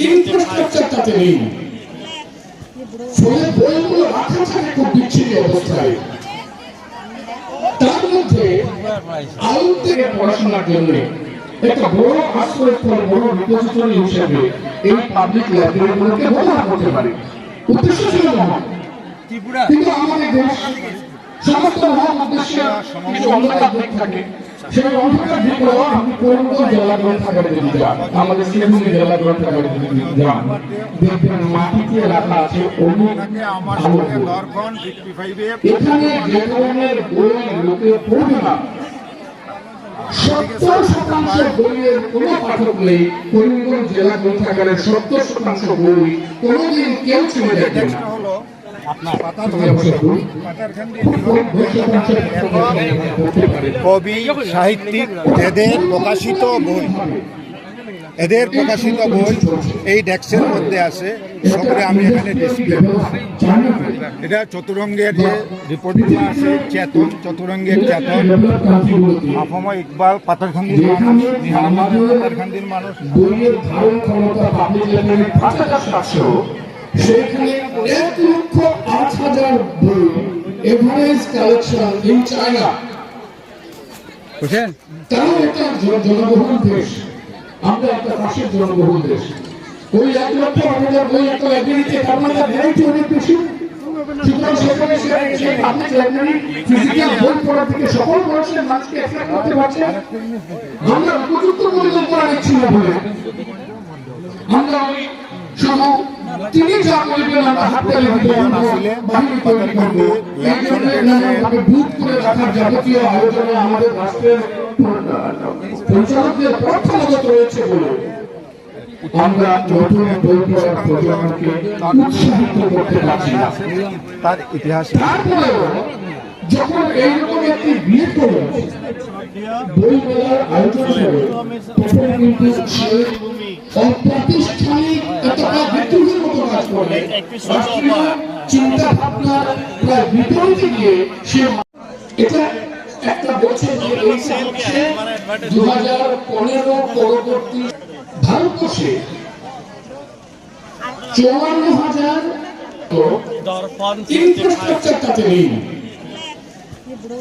ইনফ্রাস্ট্রাকচারটাতে নেই, ফলে বইগুলো রাখা থাকে খুব বিচ্ছিন্ন অবস্থায়। তার মধ্যে আউট থেকে পড়াশোনার জন্য একটা বড় আশ্রয়স্থল, বড় রিপোজিটরি হিসেবে এই পাবলিক লাইব্রেরিগুলোকে ব্যবহার করতে পারে। উদ্দেশ্য ছিল মহান, কিন্তু আমাদের দেশ সমস্ত মহান উদ্দেশ্যে কিছু অন্ধকার দিক থাকে। সেই অন্ধকার দিকগুলো আমি করিমগঞ্জ জেলা গ্রন্থাগারে যদি যান, আমাদের শিলিগুড়ি জেলা গ্রন্থাগারে যদি যান, দেখবেন মাটিতে রাখা আছে এখানে যে ধরনের বই লোকে পড়বে না, 70% বইয়ের কোন পাঠক নেই। করিমগঞ্জ জেলা গ্রন্থাগারের 70% বই কোনদিন কেউ ছেড়ে দেখবে না। কবি, সাহিত্যিক, এদের প্রকাশিত বই এই ডেস্কের মধ্যে আছে। সবরে আমি এখানে ডিসপ্লে, এটা চতুরঙ্গের যে রিপোর্টগুলো আছে, চেতন, চতুরঙ্গের চেতন, আফমা ইকবাল, পাতারখান্দির মানুষ, পাতারখান্দির মানুষ, সেখানে 1,08,000 বই, এভারেজ কালেকশন ইন চায়না। বুঝছেন, তাও একটা জনবহুল দেশ, আমরা একটা পাশের জনবহুল দেশ। ওই 1,08,000 বই একটা লাইব্রেরিতে, তার মানে ভ্যারাইটি অনেক বেশি। সুতরাং সেখানে সেই পাবলিক লাইব্রেরি ফিজিক্যাল বই পড়ার থেকে সকল বয়সের মানুষকে অ্যাট্রাক্ট করতে পারছে। আমরা উপযুক্ত পরিকল্পনা নিচ্ছি না বলে আমরা শুধু তিনি যা বলবেন আমরা হাতে লিখে বাহিনী তৈরি করবো। এই জন্য নানাভাবে বুথ করে রাখার যাবতীয় আয়োজনে আমাদের রাষ্ট্রের পরিচালকদের পক্ষাগত রয়েছে বলে আমরা নতুন বই পড়ার প্রজন্মকে উৎসাহিত করতে পারছি না। তার ইতিহাস তারপরেও যখন এইরকম একটি বিয়ে করে বই মেলার আয়োজন করে, তখন কিন্তু সে অপ্রাতিষ্ঠানিক এতটা বিদ্রোহের মতো কাজ করে, রাষ্ট্রীয় চিন্তা ভাবনার প্রায় বিপরীতে গিয়ে সে এটা একটা বলছে যে এই হচ্ছে 2015 পরবর্তী ভারতবর্ষে 54,000 ইনফ্রাস্ট্রাকচারটাতে নেই,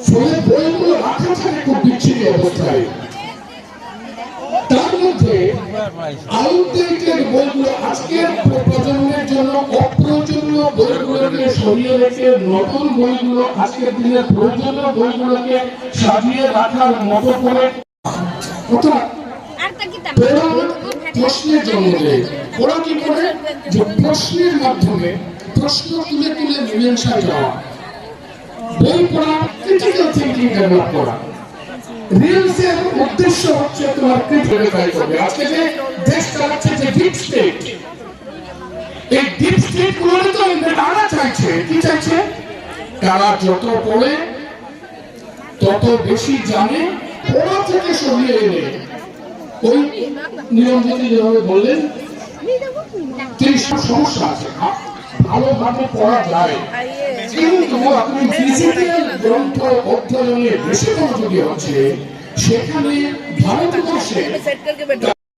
ফলে বইগুলো রাখা থাকে খুব বিচ্ছিন্ন অবস্থায়। তার মধ্যে আউটডেটেড বইগুলো, আজকের প্রজন্মের জন্য অপ্রয়োজনীয় বইগুলোকে সরিয়ে রেখে নতুন বইগুলো, আজকের দিনের প্রয়োজনীয় বইগুলোকে সাজিয়ে রাখার মতো করে প্রশ্নের জন্ম দেয়। ওরা কি করে যে প্রশ্নের মাধ্যমে প্রশ্ন তুলে তুলে মীমাংসায় যাওয়া, বই পড়া, ক্রিটিক্যাল থিংকিং ডেভেলপ করা। রিলসের উদ্দেশ্য হচ্ছে তোমার ক্রিটিক্যাল করবে। আজকে যে দেশ চালাচ্ছে যে ডিপ স্টেট, এই ডিপ স্টেট গুলো তো তারা চাইছে, কি চাইছে, তারা যত পড়ে তত বেশি জানে, পড়া থেকে সরিয়ে এনে ওই নিরঞ্জনী যেভাবে বললেন 30 সমস্যা আছে, ভালোভাবে পড়া যায়, কিন্তু আপনি ফিজিক্যাল গ্রন্থ অধ্যয়নে বেশি মনোযোগী হচ্ছে, সেখানে ভারতবর্ষে